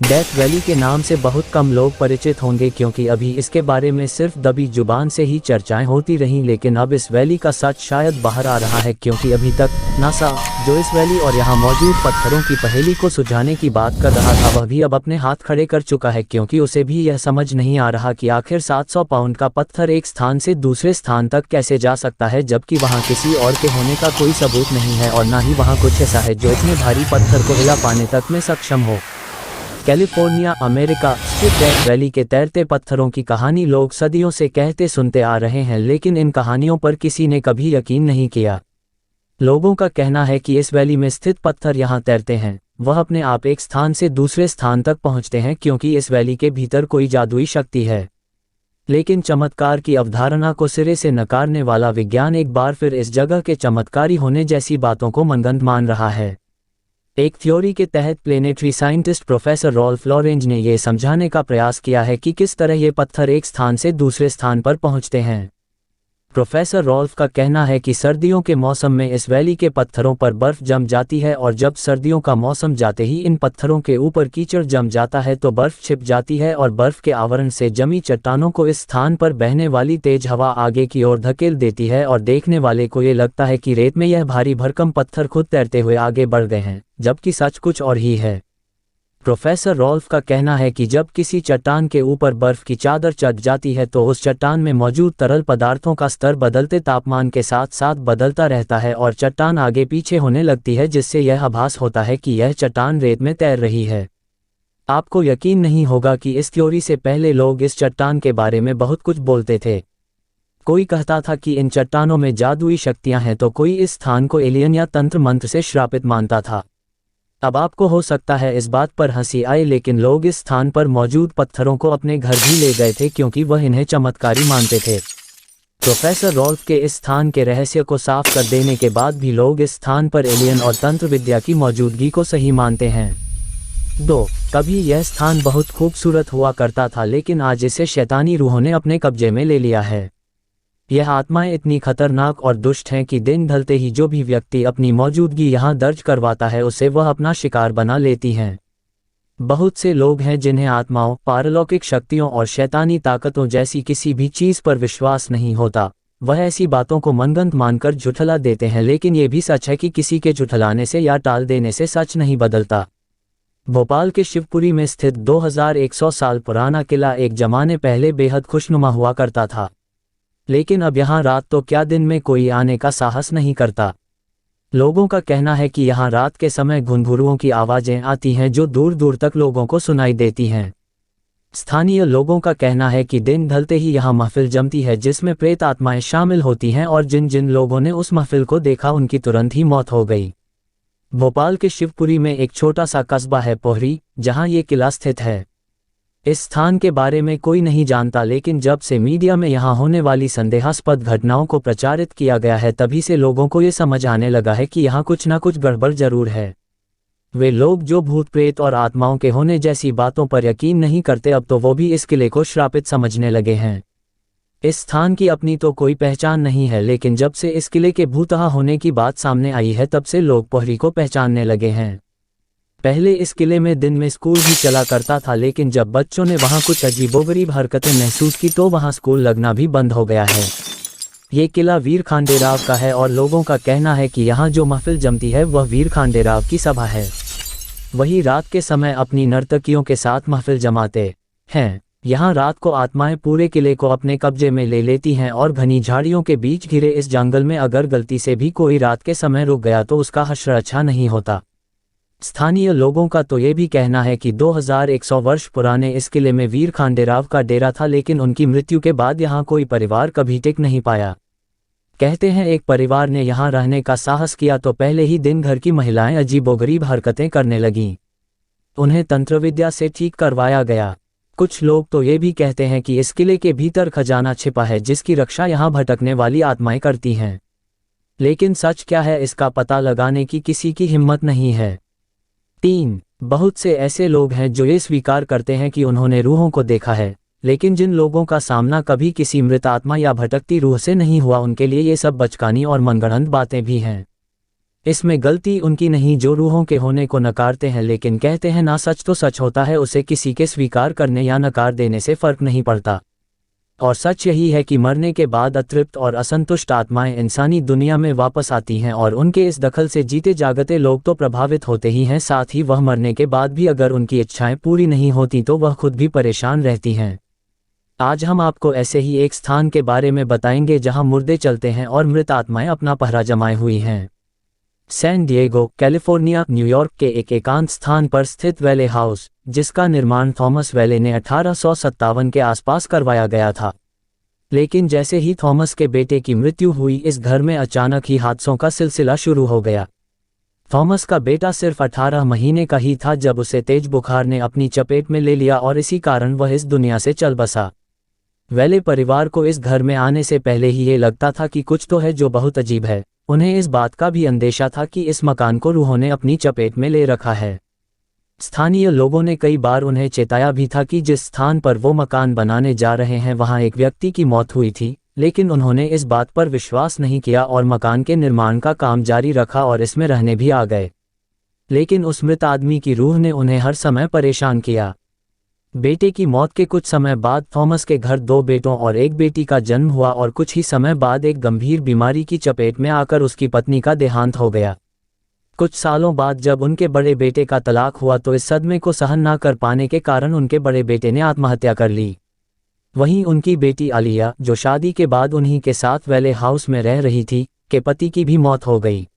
Death valley के नाम से बहुत कम लोग परिचित होंगे क्योंकि अभी इसके बारे में सिर्फ दबी जुबान से ही चर्चाएं होती रहीं, लेकिन अब इस वैली का सच शायद बाहर आ रहा है क्योंकि अभी तक नासा जो इस वैली और यहाँ मौजूद पत्थरों की पहेली को सुलझाने की बात कर रहा था, वह भी अब अपने हाथ खड़े कर चुका है क्योंकि उसे भी यह समझ नहीं आ रहा कि आखिर 700 पाउंड का पत्थर एक स्थान से दूसरे स्थान तक कैसे जा सकता है, जबकि वहाँ किसी और के होने का कोई सबूत नहीं है और न ही वहाँ कुछ ऐसा है जो इतने भारी पत्थर को हिला पाने तक में सक्षम हो। कैलिफोर्निया, अमेरिका स्थित डेथ वैली के तैरते पत्थरों की कहानी लोग सदियों से कहते सुनते आ रहे हैं, लेकिन इन कहानियों पर किसी ने कभी यकीन नहीं किया। लोगों का कहना है कि इस वैली में स्थित पत्थर यहाँ तैरते हैं, वह अपने आप एक स्थान से दूसरे स्थान तक पहुँचते हैं क्योंकि इस वैली के भीतर कोई जादुई शक्ति है। लेकिन चमत्कार की अवधारणा को सिरे से नकारने वाला विज्ञान एक बार फिर इस जगह के चमत्कारी होने जैसी बातों को मनगढ़ंत मान रहा है। एक थ्योरी के तहत planetary scientist professor Rolf Lorenz ने यह समझाने का प्रयास किया है कि किस तरह ये पत्थर एक स्थान से दूसरे स्थान पर पहुंचते हैं। प्रोफेसर रॉल्फ का कहना है कि सर्दियों के मौसम में इस वैली के पत्थरों पर बर्फ जम जाती है और जब सर्दियों का मौसम जाते ही इन पत्थरों के ऊपर कीचड़ जम जाता है तो बर्फ छिप जाती है और बर्फ के आवरण से जमी चट्टानों को इस स्थान पर बहने वाली तेज हवा आगे की ओर धकेल देती है और देखने वाले को ये लगता है कि रेत में यह भारी भरकम पत्थर खुद तैरते हुए आगे बढ़ गए हैं, जबकि सच कुछ और ही है। प्रोफेसर रॉल्फ का कहना है कि जब किसी चट्टान के ऊपर बर्फ की चादर चढ़ जाती है तो उस चट्टान में मौजूद तरल पदार्थों का स्तर बदलते तापमान के साथ साथ बदलता रहता है और चट्टान आगे पीछे होने लगती है, जिससे यह आभास होता है कि यह चट्टान रेत में तैर रही है। आपको यकीन नहीं होगा कि इस थ्योरी से पहले लोग इस चट्टान के बारे में बहुत कुछ बोलते थे। कोई कहता था कि इन चट्टानों में जादुई शक्तियां हैं तो कोई इस स्थान को एलियन या तंत्र मंत्र से श्रापित मानता था। अब आपको हो सकता है इस बात पर हंसी आए, लेकिन लोग इस स्थान पर मौजूद पत्थरों को अपने घर भी ले गए थे क्योंकि वह इन्हें चमत्कारी मानते थे। प्रोफेसर रॉल्फ के इस स्थान के रहस्य को साफ कर देने के बाद भी लोग इस स्थान पर एलियन और तंत्र विद्या की मौजूदगी को सही मानते हैं। 2. कभी यह स्थान बहुत खूबसूरत हुआ करता था, लेकिन आज इसे शैतानी रूहों ने अपने कब्जे में ले लिया है। यह आत्माएं इतनी खतरनाक और दुष्ट हैं कि दिन ढलते ही जो भी व्यक्ति अपनी मौजूदगी यहाँ दर्ज करवाता है उसे वह अपना शिकार बना लेती हैं। बहुत से लोग हैं जिन्हें आत्माओं, पारलौकिक शक्तियों और शैतानी ताकतों जैसी किसी भी चीज़ पर विश्वास नहीं होता। वह ऐसी बातों को मनगढ़ंत मानकर झुठला देते हैं, लेकिन ये भी सच है कि किसी के झुठलाने से या टाल देने से सच नहीं बदलता। भोपाल के शिवपुरी में स्थित 2100 साल पुराना किला एक जमाने पहले बेहद खुशनुमा हुआ करता था, लेकिन अब यहाँ रात तो क्या दिन में कोई आने का साहस नहीं करता। लोगों का कहना है कि यहाँ रात के समय घुंघरूओं की आवाज़ें आती हैं जो दूर दूर तक लोगों को सुनाई देती हैं। स्थानीय लोगों का कहना है कि दिन ढलते ही यहाँ महफिल जमती है जिसमें प्रेत आत्माएं शामिल होती हैं और जिन जिन लोगों ने उस महफिल को देखा उनकी तुरंत ही मौत हो गई। भोपाल के शिवपुरी में एक छोटा सा कस्बा है पोहरी, जहाँ ये किला स्थित है। इस स्थान के बारे में कोई नहीं जानता, लेकिन जब से मीडिया में यहाँ होने वाली संदेहास्पद घटनाओं को प्रचारित किया गया है तभी से लोगों को ये समझ आने लगा है कि यहाँ कुछ ना कुछ गड़बड़ जरूर है। वे लोग जो भूत प्रेत और आत्माओं के होने जैसी बातों पर यकीन नहीं करते, अब तो वो भी इस किले को श्रापित समझने लगे हैं। इस स्थान की अपनी तो कोई पहचान नहीं है, लेकिन जब से इस किले के भूतहा होने की बात सामने आई है तब से लोग पोहरी को पहचानने लगे हैं। पहले इस किले में दिन में स्कूल भी चला करता था, लेकिन जब बच्चों ने वहाँ कुछ अजीबोगरीब हरकतें महसूस की तो वहाँ स्कूल लगना भी बंद हो गया है। ये किला वीर खांडेराव का है और लोगों का कहना है कि यहाँ जो महफिल जमती है वह वीर खांडेराव की सभा है। वही रात के समय अपनी नर्तकियों के साथ महफिल जमाते हैं। यहाँ रात को आत्माएं पूरे किले को अपने कब्जे में ले लेती हैं और घनी झाड़ियों के बीच घिरे इस जंगल में अगर गलती से भी कोई रात के समय रुक गया तो उसका हश्र अच्छा नहीं होता। स्थानीय लोगों का तो ये भी कहना है कि 2100 वर्ष पुराने इस किले में वीर खांडेराव का डेरा था, लेकिन उनकी मृत्यु के बाद यहाँ कोई परिवार कभी टिक नहीं पाया। कहते हैं एक परिवार ने यहाँ रहने का साहस किया तो पहले ही दिन घर की महिलाएं अजीबोगरीब हरकतें करने लगीं। उन्हें तंत्रविद्या से ठीक करवाया गया। कुछ लोग तो ये भी कहते हैं कि इस किले के भीतर खजाना छिपा है जिसकी रक्षा यहाँ भटकने वाली आत्माएं करती हैं, लेकिन सच क्या है इसका पता लगाने की किसी की हिम्मत नहीं है। 3. बहुत से ऐसे लोग हैं जो ये स्वीकार करते हैं कि उन्होंने रूहों को देखा है, लेकिन जिन लोगों का सामना कभी किसी मृत आत्मा या भटकती रूह से नहीं हुआ उनके लिए ये सब बचकानी और मनगढ़ंत बातें भी हैं। इसमें गलती उनकी नहीं जो रूहों के होने को नकारते हैं लेकिन कहते हैं ना सच तो सच होता है, उसे किसी के स्वीकार करने या नकार देने से फर्क नहीं पड़ता। और सच यही है कि मरने के बाद अतृप्त और असंतुष्ट आत्माएं इंसानी दुनिया में वापस आती हैं और उनके इस दखल से जीते जागते लोग तो प्रभावित होते ही हैं, साथ ही वह मरने के बाद भी अगर उनकी इच्छाएं पूरी नहीं होती तो वह खुद भी परेशान रहती हैं। आज हम आपको ऐसे ही एक स्थान के बारे में बताएंगे जहां मुर्दे चलते हैं और मृत आत्माएं अपना पहरा जमाए हुई हैं। सैन डिएगो, कैलिफोर्निया, न्यूयॉर्क के एक एकांत स्थान पर स्थित वेले हाउस, जिसका निर्माण थॉमस वेले ने 1857 के आसपास करवाया गया था। लेकिन जैसे ही थॉमस के बेटे की मृत्यु हुई, इस घर में अचानक ही हादसों का सिलसिला शुरू हो गया। थॉमस का बेटा सिर्फ 18 महीने का ही था जब उसे तेज बुखार ने अपनी चपेट में ले लिया और इसी कारण वह इस दुनिया से चल बसा। वेले परिवार को इस घर में आने से पहले ही ये लगता था कि कुछ तो है जो बहुत अजीब है। उन्हें इस बात का भी अंदेशा था कि इस मकान को रूहों ने अपनी चपेट में ले रखा है। स्थानीय लोगों ने कई बार उन्हें चेताया भी था कि जिस स्थान पर वो मकान बनाने जा रहे हैं वहां एक व्यक्ति की मौत हुई थी, लेकिन उन्होंने इस बात पर विश्वास नहीं किया और मकान के निर्माण का काम जारी रखा और इसमें रहने भी आ गए। लेकिन उस मृत आदमी की रूह ने उन्हें हर समय परेशान किया। बेटे की मौत के कुछ समय बाद थॉमस के घर 2 बेटों और एक बेटी का जन्म हुआ और कुछ ही समय बाद एक गंभीर बीमारी की चपेट में आकर उसकी पत्नी का देहांत हो गया। कुछ सालों बाद जब उनके बड़े बेटे का तलाक हुआ तो इस सदमे को सहन न कर पाने के कारण उनके बड़े बेटे ने आत्महत्या कर ली। वहीं उनकी बेटी आलिया, जो शादी के बाद उन्हीं के साथ वेले हाउस में रह रही थी, के पति की भी मौत हो गई।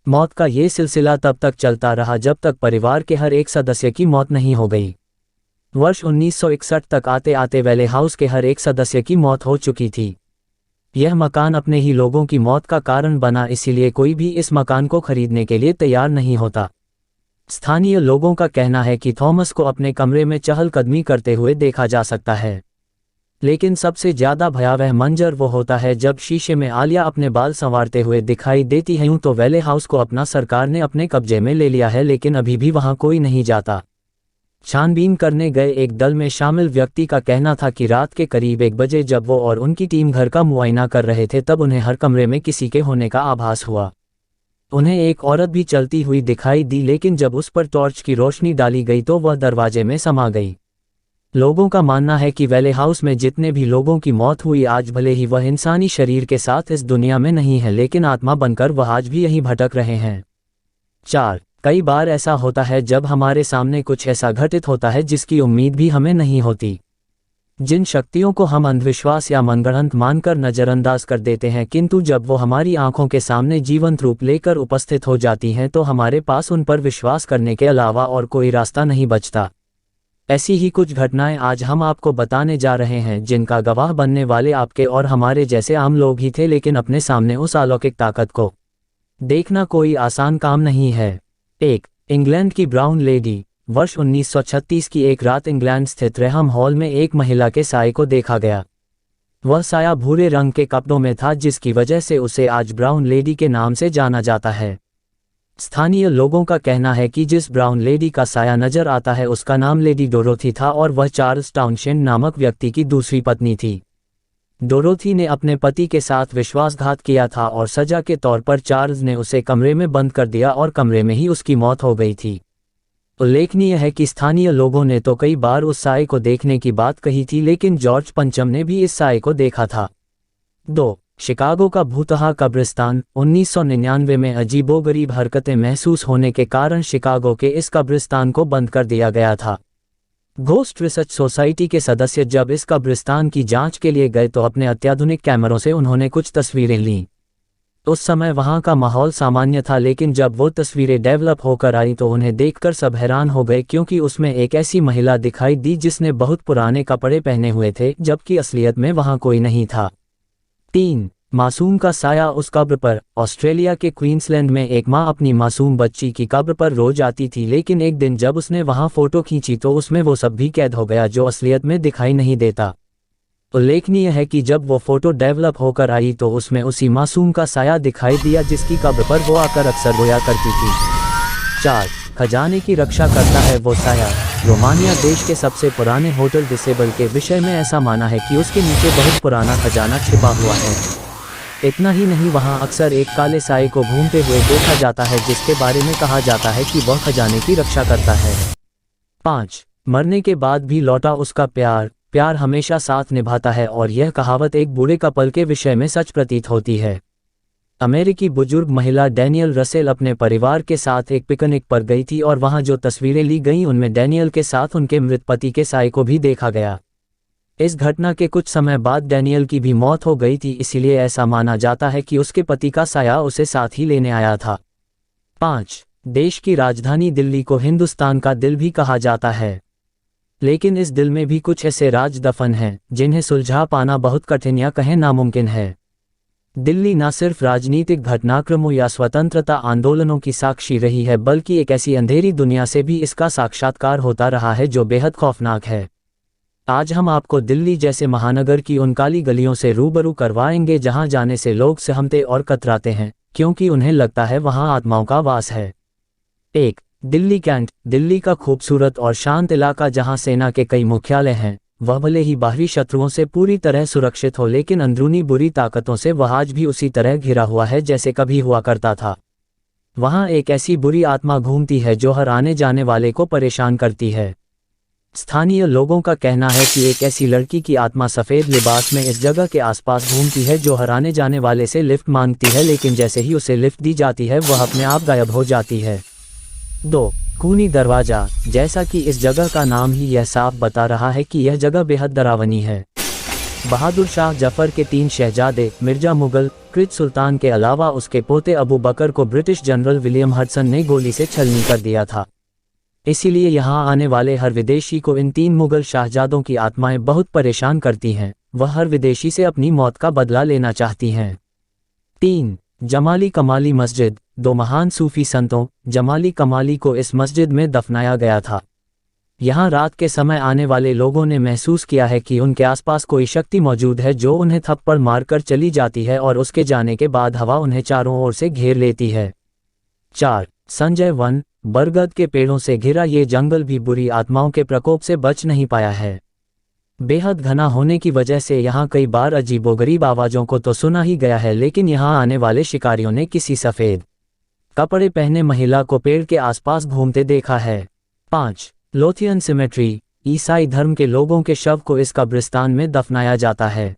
मौत का ये सिलसिला तब तक चलता रहा जब तक परिवार के हर एक सदस्य की मौत नहीं हो गई। वर्ष 1961 तक आते आते वेले हाउस के हर एक सदस्य की मौत हो चुकी थी। यह मकान अपने ही लोगों की मौत का कारण बना, इसीलिए कोई भी इस मकान को खरीदने के लिए तैयार नहीं होता। स्थानीय लोगों का कहना है कि थॉमस को अपने कमरे में चहलकदमी करते हुए देखा जा सकता है। लेकिन सबसे ज्यादा भयावह मंजर वो होता है जब शीशे में आलिया अपने बाल संवारते हुए दिखाई देती है। यूं तो वेले हाउस को अपना सरकार ने अपने कब्जे में ले लिया है, लेकिन अभी भी वहां कोई नहीं जाता। छानबीन करने गए एक दल में शामिल व्यक्ति का कहना था कि रात के करीब 1 बजे जब वो और उनकी टीम घर का मुआयना कर रहे थे तब उन्हें हर कमरे में किसी के होने का आभास हुआ। उन्हें एक औरत भी चलती हुई दिखाई दी, लेकिन जब उस पर टॉर्च की रोशनी डाली गई तो वह दरवाजे में समा गई। लोगों का मानना है कि वेले हाउस में जितने भी लोगों की मौत हुई, आज भले ही वह इंसानी शरीर के साथ इस दुनिया में नहीं है, लेकिन आत्मा बनकर वह आज भी यहीं भटक रहे हैं। 4. कई बार ऐसा होता है जब हमारे सामने कुछ ऐसा घटित होता है जिसकी उम्मीद भी हमें नहीं होती। जिन शक्तियों को हम अंधविश्वास या मनगढ़ंत मानकर नज़रअंदाज कर देते हैं, किंतु जब वो हमारी आंखों के सामने जीवंत रूप लेकर उपस्थित हो जाती हैं तो हमारे पास उन पर विश्वास करने के अलावा और कोई रास्ता नहीं बचता। ऐसी ही कुछ घटनाएं आज हम आपको बताने जा रहे हैं, जिनका गवाह बनने वाले आपके और हमारे जैसे आम लोग ही थे, लेकिन अपने सामने उस अलौकिक ताकत को देखना कोई आसान काम नहीं है। 1. इंग्लैंड की ब्राउन लेडी। वर्ष 1936 की एक रात इंग्लैंड स्थित रेहम हॉल में एक महिला के साये को देखा गया। वह साया भूरे रंग के कपड़ों में था, जिसकी वजह से उसे आज ब्राउन लेडी के नाम से जाना जाता है। स्थानीय लोगों का कहना है कि जिस ब्राउन लेडी का साया नजर आता है उसका नाम लेडी डोरोथी था और वह चार्ल्स टाउनशेंड नामक व्यक्ति की दूसरी पत्नी थी। डोरोथी ने अपने पति के साथ विश्वासघात किया था और सजा के तौर पर चार्ल्स ने उसे कमरे में बंद कर दिया और कमरे में ही उसकी मौत हो गई थी। उल्लेखनीय है कि स्थानीय लोगों ने तो कई बार उस साये को देखने की बात कही थी, लेकिन जॉर्ज पंचम ने भी इस साये को देखा था। 2. शिकागो का भूतहा कब्रिस्तान। 1999 में अजीबोगरीब हरकतें महसूस होने के कारण शिकागो के इस कब्रिस्तान को बंद कर दिया गया था। घोस्ट रिसर्च सोसाइटी के सदस्य जब इस कब्रिस्तान की जांच के लिए गए तो अपने अत्याधुनिक कैमरों से उन्होंने कुछ तस्वीरें लीं। उस समय वहां का माहौल सामान्य था, लेकिन जब वो तस्वीरें डेवलप होकर आई तो उन्हें देखकर सब हैरान हो गए, क्योंकि उसमें एक ऐसी महिला दिखाई दी जिसने बहुत पुराने कपड़े पहने हुए थे, जबकि असलियत में वहां कोई नहीं था। 3. मासूम का साया उस कब्र पर। ऑस्ट्रेलिया के क्वींसलैंड में एक मां अपनी मासूम बच्ची की कब्र पर रोज आती थी, लेकिन एक दिन जब उसने वहां फोटो खींची तो उसमें वो सब भी कैद हो गया जो असलियत में दिखाई नहीं देता। उल्लेखनीय है कि जब वो फोटो डेवलप होकर आई तो उसमें उसी मासूम का साया दिखाई दिया जिसकी कब्र पर वो आकर अक्सर रोया करती थी। 4. खजाने की रक्षा करता है वो साया। रोमानिया देश के सबसे पुराने होटल डिसेबल के विषय में ऐसा माना है कि उसके नीचे बहुत पुराना खजाना छिपा हुआ है। इतना ही नहीं, वहाँ अक्सर एक काले साए को घूमते हुए देखा जाता है जिसके बारे में कहा जाता है कि वह खजाने की रक्षा करता है। 5. मरने के बाद भी लौटा उसका प्यार हमेशा साथ निभाता है, और यह कहावत एक बूढ़े कपल के विषय में सच प्रतीत होती है। अमेरिकी बुजुर्ग महिला डैनियल रसेल अपने परिवार के साथ एक पिकनिक पर गई थी और वहां जो तस्वीरें ली गईं उनमें डैनियल के साथ उनके मृत पति के साए को भी देखा गया। इस घटना के कुछ समय बाद डैनियल की भी मौत हो गई थी, इसीलिए ऐसा माना जाता है कि उसके पति का साया उसे साथ ही लेने आया था। 5. देश की राजधानी दिल्ली को हिंदुस्तान का दिल भी कहा जाता है, लेकिन इस दिल में भी कुछ ऐसे राज दफन हैं जिन्हें सुलझा पाना बहुत कठिन या कहें नामुमकिन है। दिल्ली न सिर्फ राजनीतिक घटनाक्रमों या स्वतंत्रता आंदोलनों की साक्षी रही है, बल्कि एक ऐसी अंधेरी दुनिया से भी इसका साक्षात्कार होता रहा है जो बेहद खौफनाक है। आज हम आपको दिल्ली जैसे महानगर की उन काली गलियों से रूबरू करवाएंगे जहां जाने से लोग सहमते और कतराते हैं, क्योंकि उन्हें लगता है वहां आत्माओं का वास है। 1. दिल्ली कैंट। दिल्ली का खूबसूरत और शांत इलाका जहां सेना के कई मुख्यालय हैं। वह भले ही बाहरी शत्रुओं से पूरी तरह सुरक्षित हो, लेकिन अंदरूनी बुरी ताकतों से वह आज भी उसी तरह घिरा हुआ है जैसे कभी हुआ करता था। वहां एक ऐसी बुरी आत्मा घूमती है जो हर आने जाने वाले को परेशान करती है। स्थानीय लोगों का कहना है कि एक ऐसी लड़की की आत्मा सफ़ेद लिबास में इस जगह के आसपास घूमती है जो हर आने जाने वाले से लिफ्ट मांगती है, लेकिन जैसे ही उसे लिफ्ट दी जाती है वह अपने आप गायब हो जाती है। 2. खूनी दरवाज़ा। जैसा कि इस जगह का नाम ही यह साफ बता रहा है कि यह जगह बेहद डरावनी है। बहादुर शाह जफर के 3 शहजादे मिर्जा मुगल कृत सुल्तान के अलावा उसके पोते अबू बकर को ब्रिटिश जनरल विलियम हडसन ने गोली से छलनी कर दिया था। इसीलिए यहाँ आने वाले हर विदेशी को इन 3 मुगल शाहजादों की आत्माएं बहुत परेशान करती हैं। वह हर विदेशी से अपनी मौत का बदला लेना चाहती हैं। 3. जमाली कमाली मस्जिद। 2 महान सूफी संतों जमाली कमाली को इस मस्जिद में दफनाया गया था। यहाँ रात के समय आने वाले लोगों ने महसूस किया है कि उनके आसपास कोई शक्ति मौजूद है जो उन्हें थप्पड़ मारकर चली जाती है और उसके जाने के बाद हवा उन्हें चारों ओर से घेर लेती है। 4. संजय वन। बरगद के पेड़ों से घिरा ये जंगल भी बुरी आत्माओं के प्रकोप से बच नहीं पाया है। बेहद घना होने की वजह से यहाँ कई बार अजीबोगरीब आवाज़ों को तो सुना ही गया है, लेकिन यहाँ आने वाले शिकारियों ने किसी सफ़ेद कपड़े पहने महिला को पेड़ के आसपास घूमते देखा है। 5. Lothian symmetry. ईसाई धर्म के लोगों के शव को इस कब्रिस्तान में दफनाया जाता है।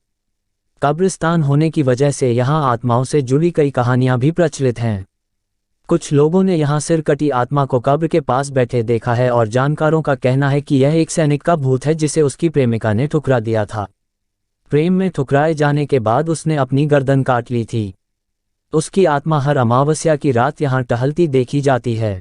कब्रिस्तान होने की वजह से यहाँ आत्माओं से जुड़ी कई कहानियाँ भी प्रचलित हैं। कुछ लोगों ने यहाँ सिर कटी आत्मा को कब्र के पास बैठे देखा है और जानकारों का कहना है कि यह एक सैनिक का भूत है जिसे उसकी प्रेमिका ने ठुकरा दिया था। प्रेम में ठुकराए जाने के बाद उसने अपनी गर्दन काट ली थी। उसकी आत्मा हर अमावस्या की रात यहाँ टहलती देखी जाती है।